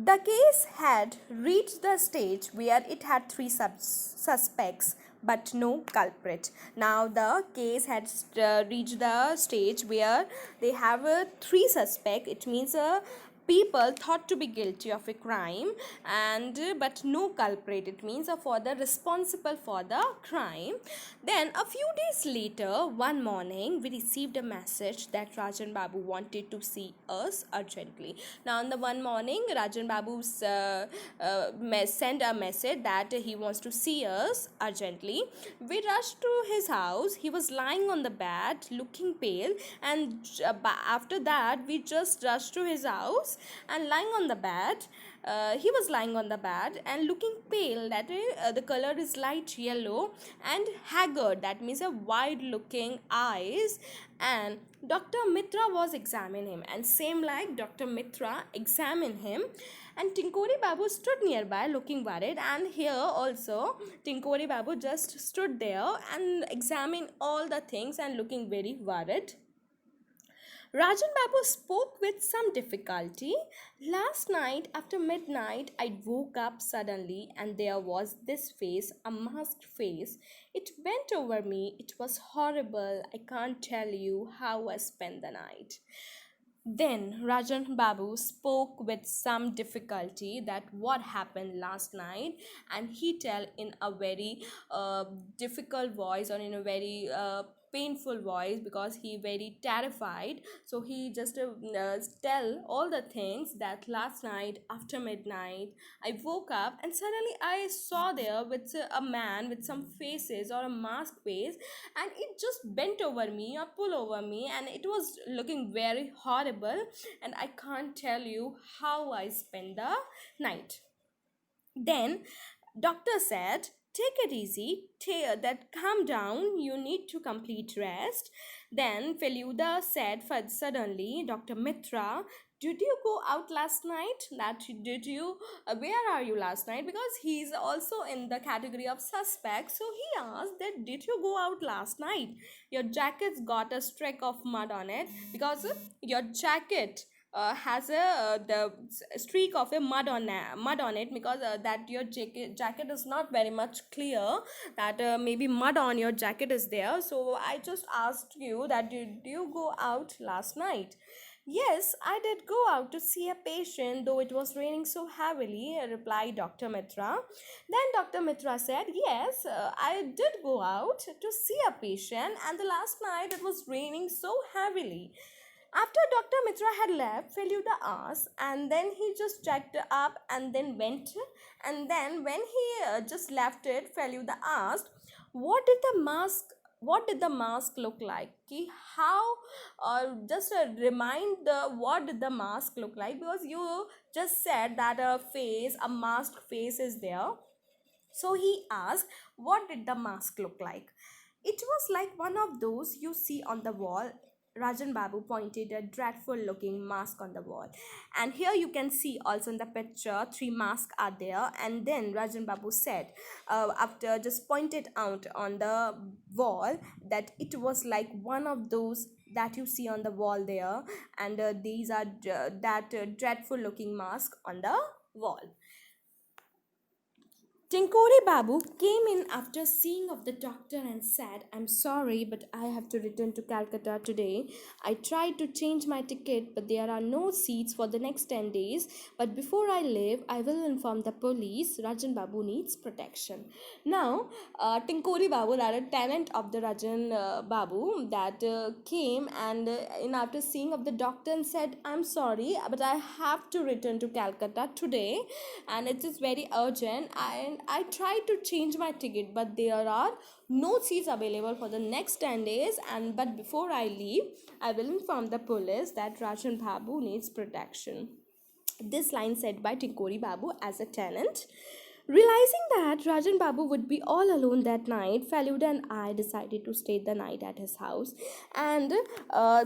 The case had reached the stage where it had three suspects but no culprit. Now the case had reached the stage where they have three suspects. It means people thought to be guilty of a crime and but no culprit. It means a father responsible for the crime. Then a few days later, one morning, we received a message that Rajan Babu wanted to see us urgently. Now, on the one morning, Rajan Babu sent a message that he wants to see us urgently. We rushed to his house. He was lying on the bed, looking pale, and after that, we just rushed to his house and lying on the bed. He was lying on the bed and looking pale, that the color is light yellow, and haggard, that means a wide looking eyes. And Dr. Mitra was examining him, and same like Dr. Mitra examined him, and Tinkori Babu stood nearby looking worried. And here also Tinkori Babu just stood there and examined all the things and looking very worried. Rajan Babu spoke with some difficulty. Last night after midnight, I woke up suddenly and there was this face, a masked face. It bent over me. It was horrible. I can't tell you how I spent the night. Then Rajan Babu spoke with some difficulty that what happened last night, and he tell in a very difficult voice or in a very painful voice because he very terrified. So he just tell all the things that last night after midnight I woke up and suddenly I saw there with a man with some faces or a mask face, and it just bent over me or pull over me, and it was looking very horrible, and I can't tell you how I spent the night. Then doctor said, take it easy, that calm down, you need to complete rest. Then Feluda said suddenly, Dr. Mitra, did you go out last night? That did you where are you last night? Because he's also in the category of suspect. So he asked that did you go out last night? Your jacket's got a streak of mud on it because your jacket has a the streak of a mud on it, because that your jacket is not very much clear, that maybe mud on your jacket is there. So I just asked you that did you go out last night? Yes, I did go out to see a patient, though it was raining so heavily, replied Dr. Mitra. Then Dr. Mitra said, yes, I did go out to see a patient, and the last night it was raining so heavily. After Dr. Mitra had left, Feluda asked, and then he just checked up and then went. And then when he just left it, Feluda asked, "What did the mask? What did the mask look like? How? Just remind the what did the mask look like? Because you just said that a face, a masked face is there." So he asked, "What did the mask look like?" "It was like one of those you see on the wall." Rajan Babu pointed a dreadful looking mask on the wall. And here you can see also in the picture, three masks are there. And then Rajan Babu said, after just pointed out on the wall, that it was like one of those that you see on the wall there. And these are that dreadful looking mask on the wall. Tinkori Babu came in after seeing of the doctor and said, I'm sorry, but I have to return to Calcutta today. I tried to change my ticket, but there are no seats for the next 10 days. But before I leave, I will inform the police. Rajan Babu needs protection. Now, Tinkori Babu, that a tenant of the Rajan Babu, that came and in after seeing of the doctor and said, I'm sorry, but I have to return to Calcutta today, and it is very urgent. And I tried to change my ticket, but there are no seats available for the next 10 days. And but before I leave, I will inform the police that Rajan Babu needs protection. This line said by Tinkori Babu as a tenant. Realizing that Rajan Babu would be all alone that night, Feluda and I decided to stay the night at his house. And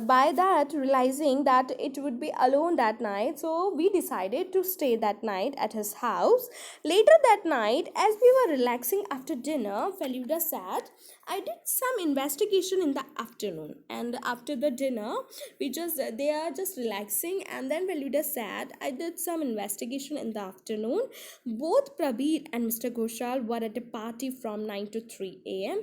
by that, realizing that it would be alone that night, so we decided to stay that night at his house. Later that night, as we were relaxing after dinner, Feluda said, I did some investigation in the afternoon, and after the dinner, they are just relaxing. And then Feluda said, I did some investigation in the afternoon. Both Prabir and Mr. Ghoshal were at a party from 9 to 3 a.m.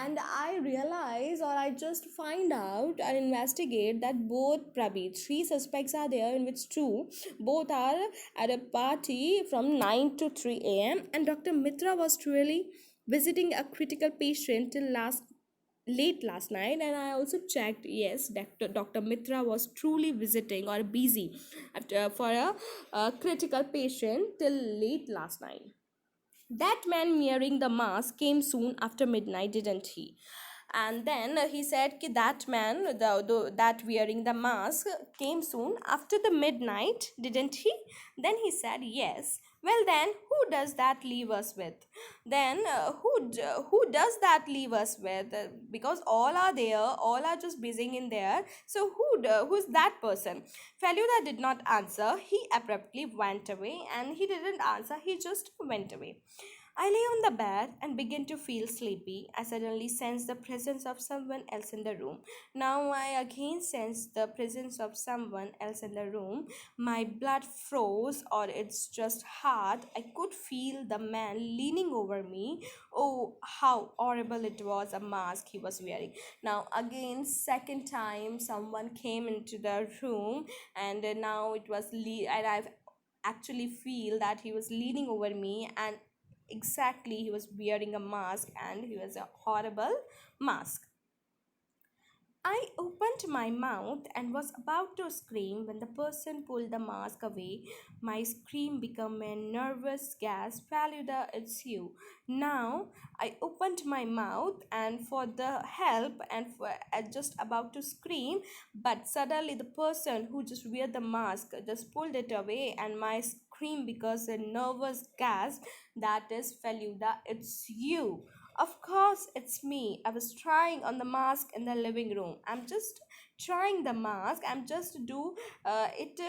And I realize, or I just find out and investigate that both Prabir, three suspects are there, in which two, both are at a party from 9 to 3 a.m. And Dr. Mitra was truly visiting a critical patient till late last night. And I also checked, yes, Dr. Mitra was truly visiting or busy for a critical patient till late last night. That man wearing the mask came soon after midnight, didn't he? And then he said ki that man, that wearing the mask, came soon after the midnight, didn't he? Then he said, yes. Well, then, who does that leave us with? Then, who does that leave us with? Because all are there, all are just busy in there. So, who's that person? Feluda did not answer. He abruptly went away, and he didn't answer. He just went away. I lay on the bed and began to feel sleepy. I suddenly sensed the presence of someone else in the room. Now I again sensed the presence of someone else in the room. My blood froze, or it's just hard. I could feel the man leaning over me. Oh, how horrible it was! A mask he was wearing. Now, again, second time, someone came into the room, and now and I've actually feel that he was leaning over me, and exactly he was wearing a mask, and he was a horrible mask. I opened my mouth and was about to scream when the person pulled the mask away. My scream became a nervous gasp. Faluda, it's you. Now I opened my mouth and for the help, and for just about to scream, but suddenly the person who just wear the mask just pulled it away, and my scream because a nervous gasp. That is Faluda, it's you. Of course, it's me. I was trying on the mask in the living room. I'm just trying the mask. I'm just do it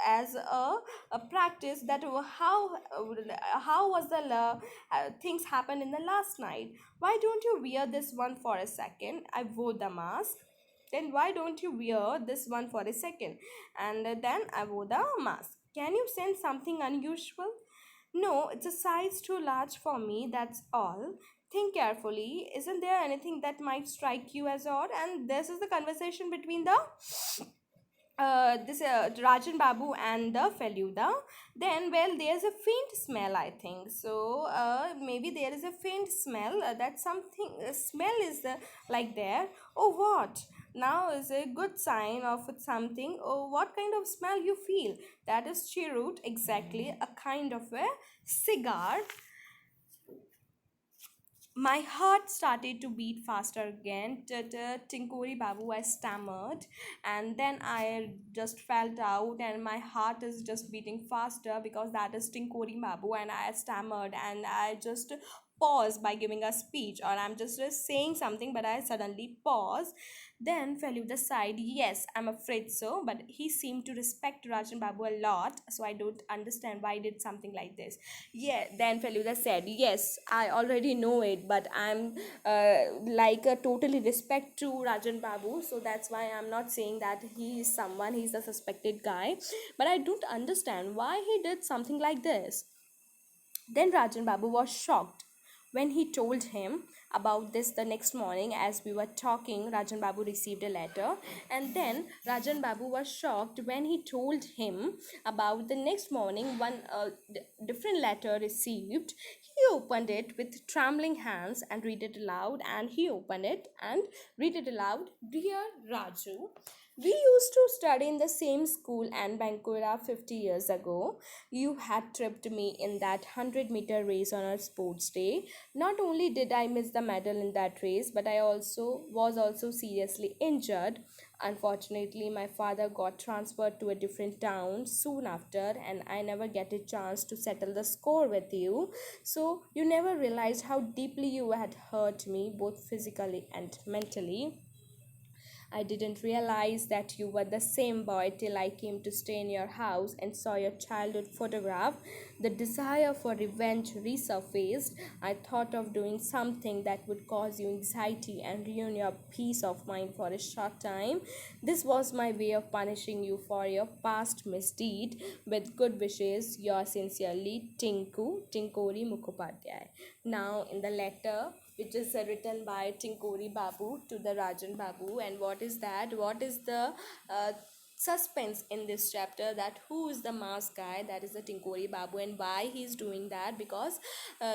as a practice. That how was the things happened in the last night. Why don't you wear this one for a second? I wore the mask. Then why don't you wear this one for a second? And then I wore the mask. Can you sense something unusual? No, it's a size too large for me, that's all. Think carefully. Isn't there anything that might strike you as odd? And this is the conversation between the this Rajan Babu and the Feluda. Then, well, there's a faint smell, I think. So, maybe there is a faint smell that something smell is like there. Oh, what? Now is a good sign of something. Oh, what kind of smell you feel? That is cheroot, exactly a kind of a cigar. My heart started to beat faster again. Tinkori Babu, I stammered, and then I just felt out, and my heart is just beating faster because that is Tinkori Babu, and I stammered, and I just paused by giving a speech, or I'm just saying something, but I suddenly pause. Then Feluda sighed, yes, I'm afraid so, but he seemed to respect Rajan Babu a lot, so I don't understand why he did something like this. Yeah, then Feluda said, yes, I already know it, but I'm like a totally respect to Rajan Babu, so that's why I'm not saying that he is someone, he's the suspected guy, but I don't understand why he did something like this. Then Rajan Babu was shocked when he told him about this the next morning. As we were talking, Rajan Babu received a letter, and then Rajan Babu was shocked when he told him about the next morning one different letter received. He opened it with trembling hands and read it aloud, and he opened it and read it aloud. Dear Raju, We used to study in the same school and Bankura 50 years ago. You had tripped me in that 100-meter race on our sports day. Not only did I miss the medal in that race, but I also was also seriously injured. Unfortunately, my father got transferred to a different town soon after, and I never get a chance to settle the score with you. So, you never realized how deeply you had hurt me, both physically and mentally. I didn't realize that you were the same boy till I came to stay in your house and saw your childhood photograph. The desire for revenge resurfaced. I thought of doing something that would cause you anxiety and ruin your peace of mind for a short time. This was my way of punishing you for your past misdeed. With good wishes, yours sincerely, Tinkori Mukhopadhyay. Now, in the letter, which is written by Tinkori Babu to the Rajan Babu. And what is that? What is the suspense in this chapter, that who is the mask guy, that is the Tinkori Babu, and why he's doing that? Because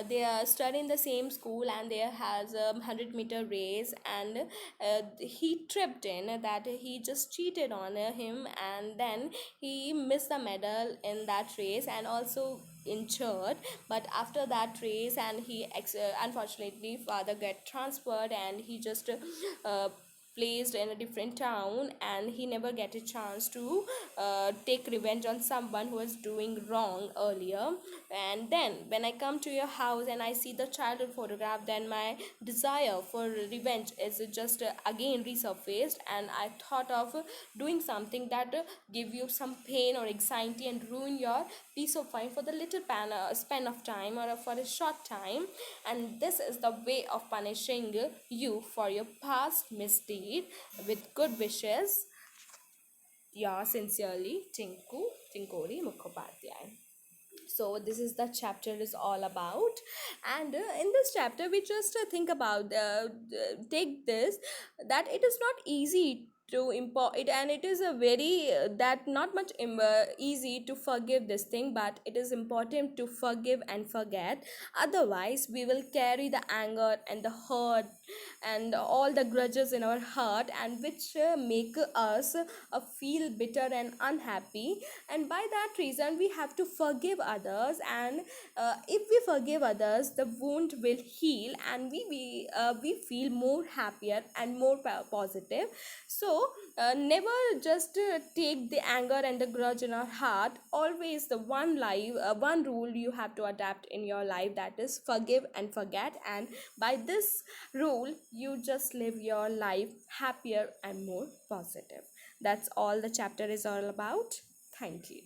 they are studying the same school and there has a 100-meter race, and he tripped in that he just cheated on him, and then he missed the medal in that race and also injured. But after that race, and unfortunately father get transferred, and he just placed in a different town, and he never get a chance to take revenge on someone who was doing wrong earlier. And then when I come to your house and I see the childhood photograph, then my desire for revenge is just again resurfaced, and I thought of doing something that give you some pain or anxiety and ruin your peace of mind for the little span of time, or for a short time. And this is the way of punishing you for your past misdeed. With good wishes, yours sincerely, Tinkori Mukhopadhyay. So this is the chapter is all about. And in this chapter we just think about take this, that it is not easy to import it, and it is a very that not much easy to forgive this thing, but it is important to forgive and forget. Otherwise we will carry the anger and the hurt and all the grudges in our heart, and which make us feel bitter and unhappy. And by that reason we have to forgive others, and if we forgive others, the wound will heal, and we feel more happier and more positive. So never just take the anger and the grudge in our heart. Always the one rule you have to adapt in your life, that is forgive and forget. And by this rule you just live your life happier and more positive. That's all the chapter is all about. Thank you.